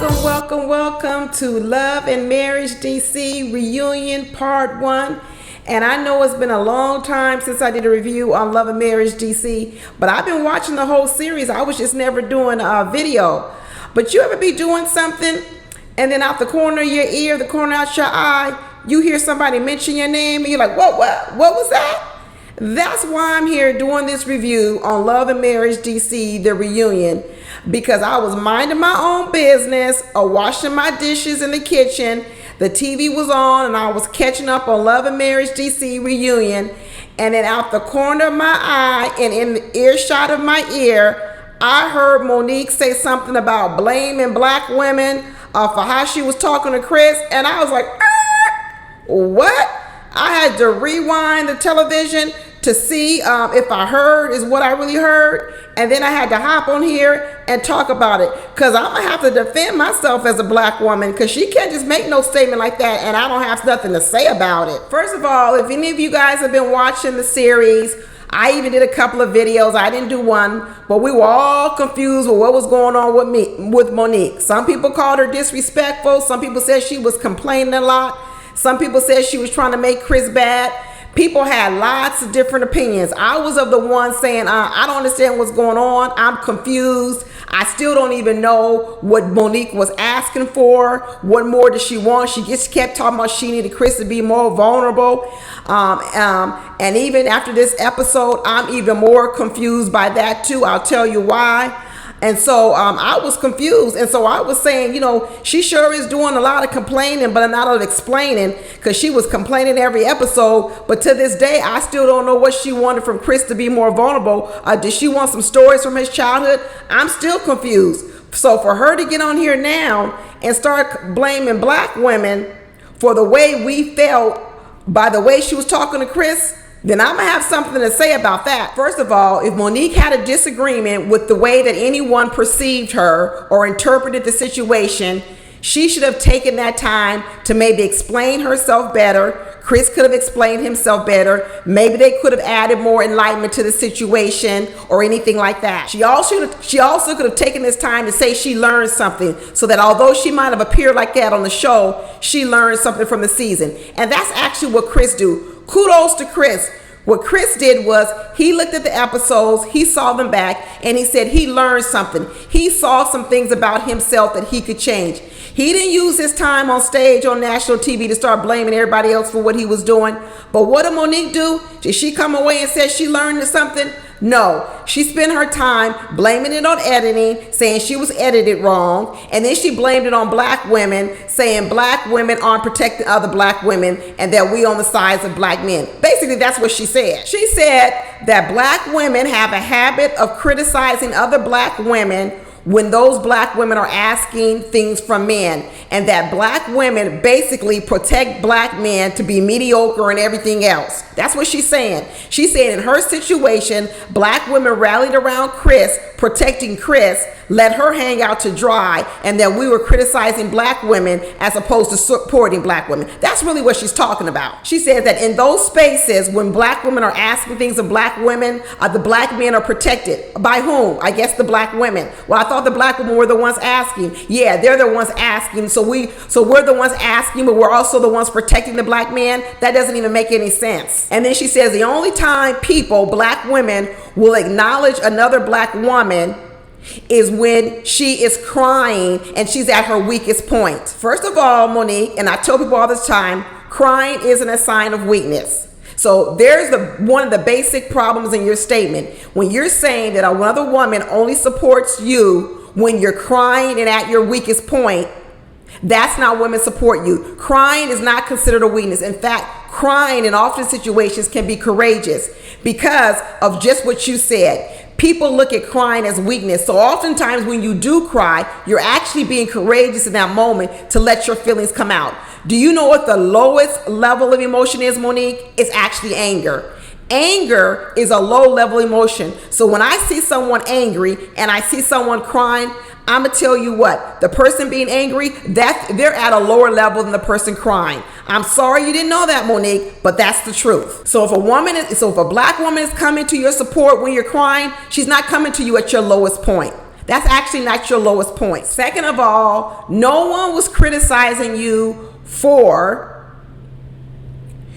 Welcome to Love and Marriage DC Reunion Part 1. And I know it's been a long time since I did a review on Love and Marriage DC, but I've been watching the whole series. I was just never doing a video. But you ever be doing something and then out the corner of your ear, the corner out your eye, you hear somebody mention your name and you're like, what was that? That's why I'm here doing this review on Love and Marriage DC, the reunion, because I was minding my own business or washing my dishes in the kitchen. The TV was on and I was catching up on Love and Marriage DC reunion. And then out the corner of my eye and in the earshot of my ear, I heard Monique say something about blaming black women for how she was talking to Chris. And I was like, what? I had to rewind the television to see if I heard is what I really heard. And then I had to hop on here and talk about it, because I'm going to have to defend myself as a black woman, because she can't just make no statement like that and I don't have nothing to say about it. First of all, if any of you guys have been watching the series, I even did a couple of videos. I didn't do one, but we were all confused with what was going on with Monique. Some people called her disrespectful. Some people said she was complaining a lot. Some people said she was trying to make Chris bad. People had lots of different opinions. I was of the one saying, I don't understand what's going on. I'm confused. I still don't even know what Monique was asking for. What more does she want? She just kept talking about she needed Chris to be more vulnerable. And even after this episode, I'm even more confused by that too. I'll tell you why. And so I was confused. And so I was saying, she sure is doing a lot of complaining, but not of explaining, because she was complaining every episode. But to this day, I still don't know what she wanted from Chris to be more vulnerable. Did she want some stories from his childhood? I'm still confused. So for her to get on here now and start blaming black women for the way we felt by the way she was talking to Chris, then I'm going to have something to say about that. First of all, if Monique had a disagreement with the way that anyone perceived her or interpreted the situation, she should have taken that time to maybe explain herself better. Chris could have explained himself better. Maybe they could have added more enlightenment to the situation or anything like that. She also could have taken this time to say she learned something, so that although she might have appeared like that on the show, she learned something from the season. And that's actually what Chris do. Kudos to Chris. What Chris did was he looked at the episodes, he saw them back, and he said he learned something. He saw some things about himself that he could change. He didn't use his time on stage on national TV to start blaming everybody else for what he was doing. But what did Monique do? Did she come away and say she learned something? No, she spent her time blaming it on editing, saying she was edited wrong. And then she blamed it on black women, saying black women aren't protecting other black women and that we on the sides of black men. Basically, that's what she said. She said that black women have a habit of criticizing other black women when those black women are asking things from men, and that black women basically protect black men to be mediocre and everything else. That's what she's saying. She's saying in her situation, black women rallied around Chris, protecting Chris, let her hang out to dry, and that we were criticizing black women as opposed to supporting black women. That's really what she's talking about. She said that in those spaces, when black women are asking things of black women, the black men are protected. By whom? I guess the black women. Well, I thought the black women were the ones asking. Yeah, they're the ones asking. So we're the ones asking, but we're also the ones protecting the black man. That doesn't even make any sense. And then she says the only time black women, will acknowledge another black woman is when she is crying and she's at her weakest point. First of all, Monique, and I tell people all this time, crying isn't a sign of weakness. So there's one of the basic problems in your statement. When you're saying that another woman only supports you when you're crying and at your weakest point, that's not women support you. Crying is not considered a weakness. In fact, crying in often situations can be courageous because of just what you said. People look at crying as weakness. So oftentimes when you do cry, you're actually being courageous in that moment to let your feelings come out. Do you know what the lowest level of emotion is, Monique? It's actually anger. Anger is a low level emotion. So when I see someone angry and I see someone crying, I'm gonna tell you what, the person being angry, they're at a lower level than the person crying. I'm sorry you didn't know that, Monique, but that's the truth. So if a black woman is coming to your support when you're crying, she's not coming to you at your lowest point. That's actually not your lowest point. Second of all, no one was criticizing you for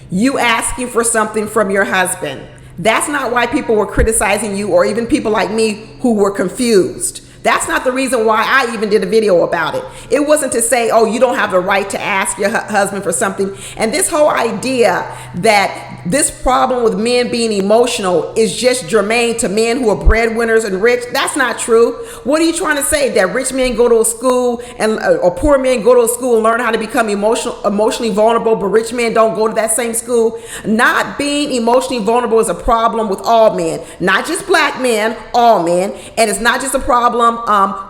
you asking for something from your husband. That's not why people were criticizing you, or even people like me who were confused. That's not the reason why I even did a video about it. It wasn't to say, oh, you don't have the right to ask your husband for something. And this whole idea that this problem with men being emotional is just germane to men who are breadwinners and rich, that's not true. What are you trying to say? That rich men go to a school and or poor men go to a school and learn how to become emotionally vulnerable, but rich men don't go to that same school? Not being emotionally vulnerable is a problem with all men, not just black men, all men. And it's not just a problem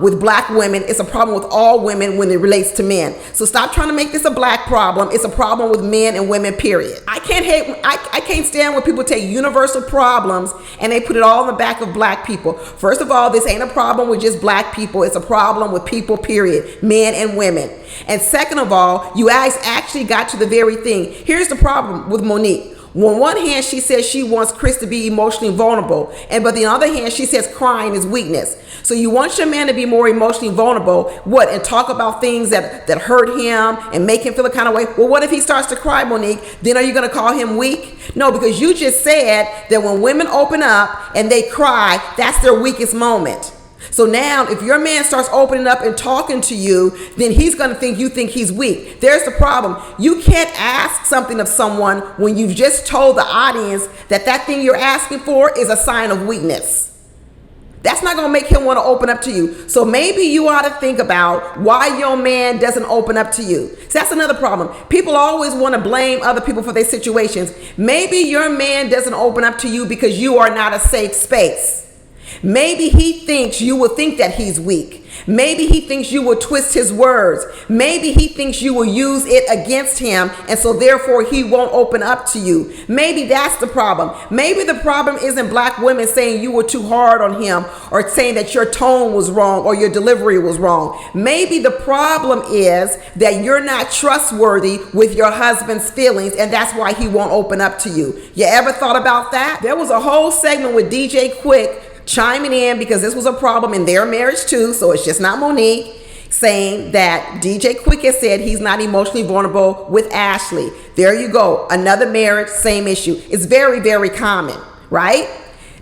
with black women. It's a problem with all women when it relates to men. So stop trying to make this a black problem. It's a problem with men and women, period. I can't stand when people take universal problems and they put it all in the back of black people. First of all, this ain't a problem with just black people. It's a problem with people, period, men and women. And second of all, you guys actually got to the very thing. Here's the problem with Monique. On one hand, she says she wants Chris to be emotionally vulnerable, and but the other hand, she says crying is weakness. So you want your man to be more emotionally vulnerable, and talk about things that hurt him and make him feel a kind of way. Well, what if he starts to cry, Monique? Then are you going to call him weak? No, because you just said that when women open up and they cry, that's their weakest moment. So now if your man starts opening up and talking to you, then he's going to think you think he's weak. There's the problem. You can't ask something of someone when you've just told the audience that thing you're asking for is a sign of weakness. That's not going to make him want to open up to you. So maybe you ought to think about why your man doesn't open up to you. So that's another problem. People always want to blame other people for their situations. Maybe your man doesn't open up to you because you are not a safe space. Maybe he thinks you will think that he's weak. Maybe he thinks you will twist his words. Maybe he thinks you will use it against him, and so therefore he won't open up to you. Maybe that's the problem. Maybe the problem isn't black women saying you were too hard on him, or saying that your tone was wrong or your delivery was wrong. Maybe the problem is that you're not trustworthy with your husband's feelings, and that's why he won't open up to you. You ever thought about that? There was a whole segment with DJ Quick chiming in because this was a problem in their marriage too, so it's just not Monique, saying that DJ Quick has said he's not emotionally vulnerable with Ashley. There you go, another marriage, same issue. It's very, very common, right?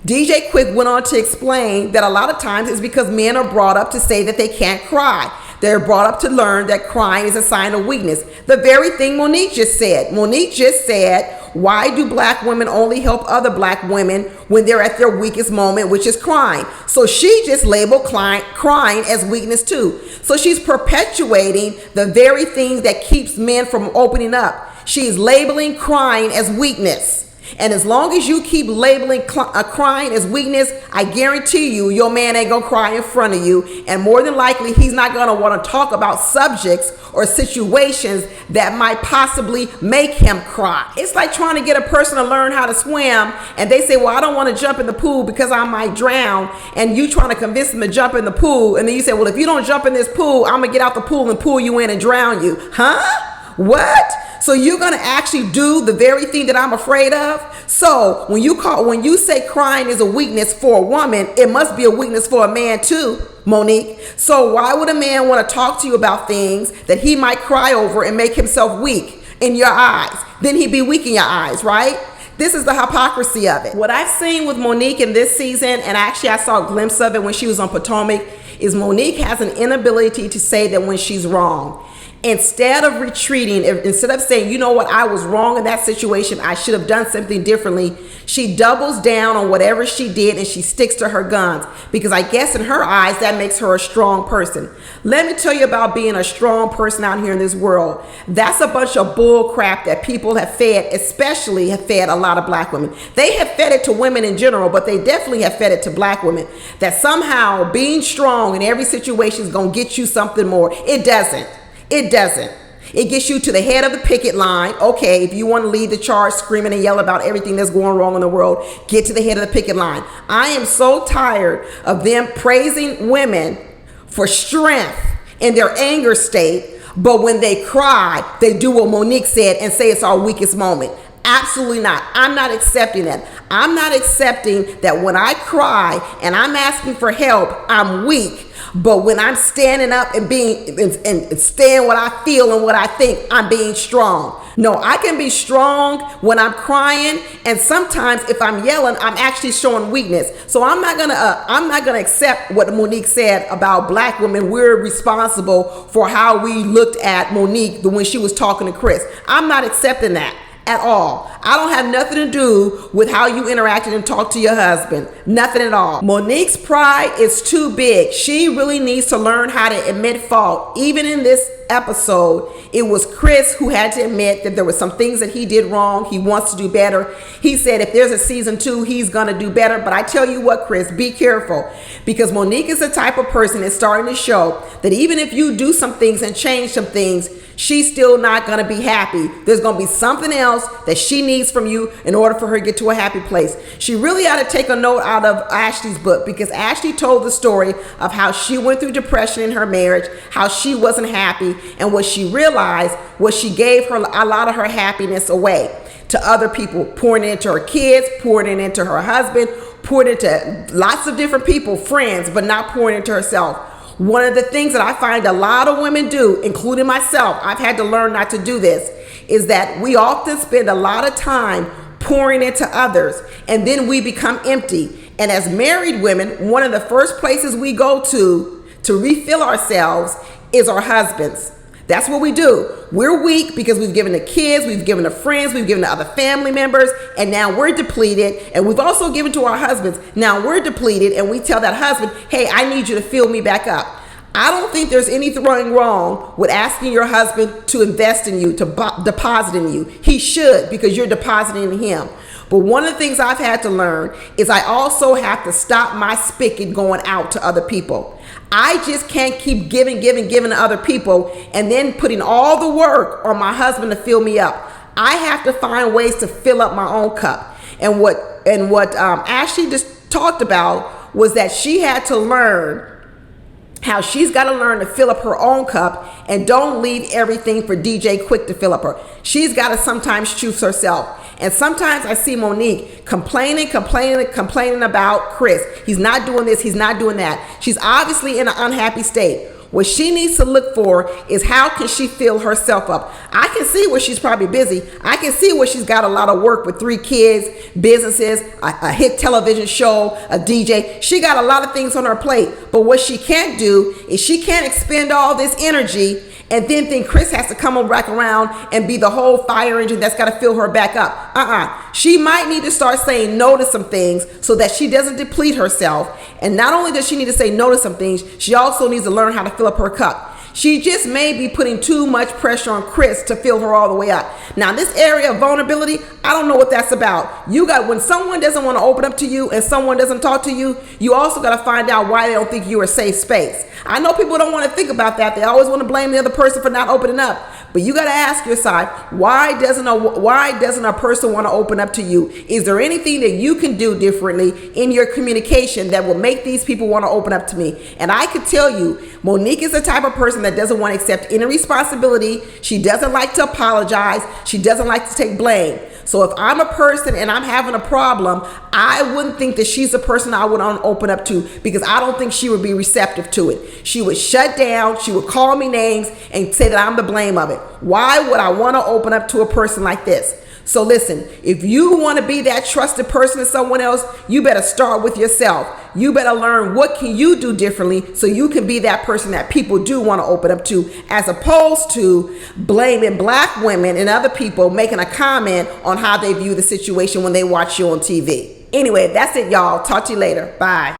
DJ Quick went on to explain that a lot of times it's because men are brought up to say that they can't cry. They're brought up to learn that crying is a sign of weakness. The very thing Monique just said. Monique just said, why do black women only help other black women when they're at their weakest moment, which is crying? So she just labeled crying as weakness too. So she's perpetuating the very thing that keeps men from opening up. She's labeling crying as weakness. And as long as you keep labeling crying as weakness, I guarantee you, your man ain't gonna cry in front of you. And more than likely, he's not gonna wanna talk about subjects or situations that might possibly make him cry. It's like trying to get a person to learn how to swim, and they say, well, I don't wanna jump in the pool because I might drown. And you trying to convince them to jump in the pool. And then you say, well, if you don't jump in this pool, I'm gonna get out the pool and pull you in and drown you. Huh? What? So you're going to actually do the very thing that I'm afraid of? So when you say crying is a weakness for a woman, it must be a weakness for a man too, Monique. So why would a man want to talk to you about things that he might cry over and make himself weak in your eyes? Then he'd be weak in your eyes, right? This is the hypocrisy of it. What I've seen with Monique in this season, and actually I saw a glimpse of it when she was on Potomac, is Monique has an inability to say that when she's wrong. Instead of retreating, instead of saying, you know what, I was wrong in that situation, I should have done something differently, she doubles down on whatever she did and she sticks to her guns, because I guess in her eyes that makes her a strong person. Let me tell you about being a strong person out here in this world. That's a bunch of bull crap that people have fed, especially have fed a lot of black women. They have fed it to women in general, but they definitely have fed it to black women, that somehow being strong in every situation is going to get you something more. It doesn't. It doesn't. It gets you to the head of the picket line. Okay, if you want to lead the charge screaming and yell about everything that's going wrong in the world, get to the head of the picket line. I am so tired of them praising women for strength in their anger state, but when they cry, they do what Monique said and say it's our weakest moment. Absolutely not. I'm not accepting that. I'm not accepting that when I cry and I'm asking for help, I'm weak. But when I'm standing up and being and saying what I feel and what I think, I'm being strong. No, I can be strong when I'm crying, and sometimes if I'm yelling, I'm actually showing weakness. So I'm not gonna accept what Monique said about black women. We're responsible for how we looked at Monique when she was talking to Chris. I'm not accepting that at all. I don't have nothing to do with how you interacted and talked to your husband. Nothing at all. Monique's pride is too big. She really needs to learn how to admit fault. Even in this episode, it was Chris who had to admit that there were some things that he did wrong. He wants to do better. He said if there's a season 2, he's going to do better. But I tell you what, Chris, be careful, because Monique is the type of person that's starting to show that even if you do some things and change some things, she's still not going to be happy. There's going to be something else that she needs from you in order for her to get to a happy place. She really ought to take a note out of Ashley's book, because Ashley told the story of how she went through depression in her marriage, how she wasn't happy, and what she realized was she gave her a lot of her happiness away to other people, pouring it into her kids, pouring it into her husband, pouring it into lots of different people, friends, but not pouring it into herself. One of the things that I find a lot of women do, including myself, I've had to learn not to do this, is that we often spend a lot of time pouring into others, and then we become empty. And as married women, one of the first places we go to refill ourselves is our husbands. That's what we do. We're weak because we've given to kids, we've given to friends, we've given to other family members, and now we're depleted. And we've also given to our husbands. Now we're depleted, and we tell that husband, hey, I need you to fill me back up. I don't think there's anything wrong with asking your husband to invest in you, to deposit in you. He should, because you're depositing in him. But one of the things I've had to learn is I also have to stop my spigot going out to other people. I just can't keep giving to other people and then putting all the work on my husband to fill me up. I have to find ways to fill up my own cup. And what Ashley just talked about was that she had to learn how she's got to learn to fill up her own cup and don't leave everything for DJ Quick to fill up her. She's got to sometimes choose herself. And sometimes I see Monique complaining about Chris. He's not doing this, he's not doing that. She's obviously in an unhappy state. What she needs to look for is how can she fill herself up. I can see where she's probably busy. I can see where she's got a lot of work with 3 kids, businesses, a hit television show, a DJ. She got a lot of things on her plate. But what she can't do is she can't expend all this energy and then think Chris has to come back around and be the whole fire engine that's got to fill her back up. She might need to start saying no to some things so that she doesn't deplete herself. And not only does she need to say no to some things, she also needs to learn how to fill up her cup. She just may be putting too much pressure on Chris to fill her all the way up. Now, this area of vulnerability, I don't know what that's about. When someone doesn't want to open up to you and someone doesn't talk to you, you also got to find out why they don't think you're a safe space. I know people don't want to think about that. They always want to blame the other person for not opening up. But you got to ask yourself, why doesn't a person want to open up to you? Is there anything that you can do differently in your communication that will make these people want to open up to me? And I could tell you, Monique is the type of person that doesn't want to accept any responsibility. She doesn't like to apologize. She doesn't like to take blame. So if I'm a person and I'm having a problem, I wouldn't think that she's the person I would open up to, because I don't think she would be receptive to it. She would shut down. She would call me names and say that I'm the blame of it. Why would I want to open up to a person like this? So listen, if you want to be that trusted person to someone else, you better start with yourself. You better learn what can you do differently so you can be that person that people do want to open up to, as opposed to blaming black women and other people making a comment on how they view the situation when they watch you on TV. Anyway, that's it, y'all. Talk to you later. Bye.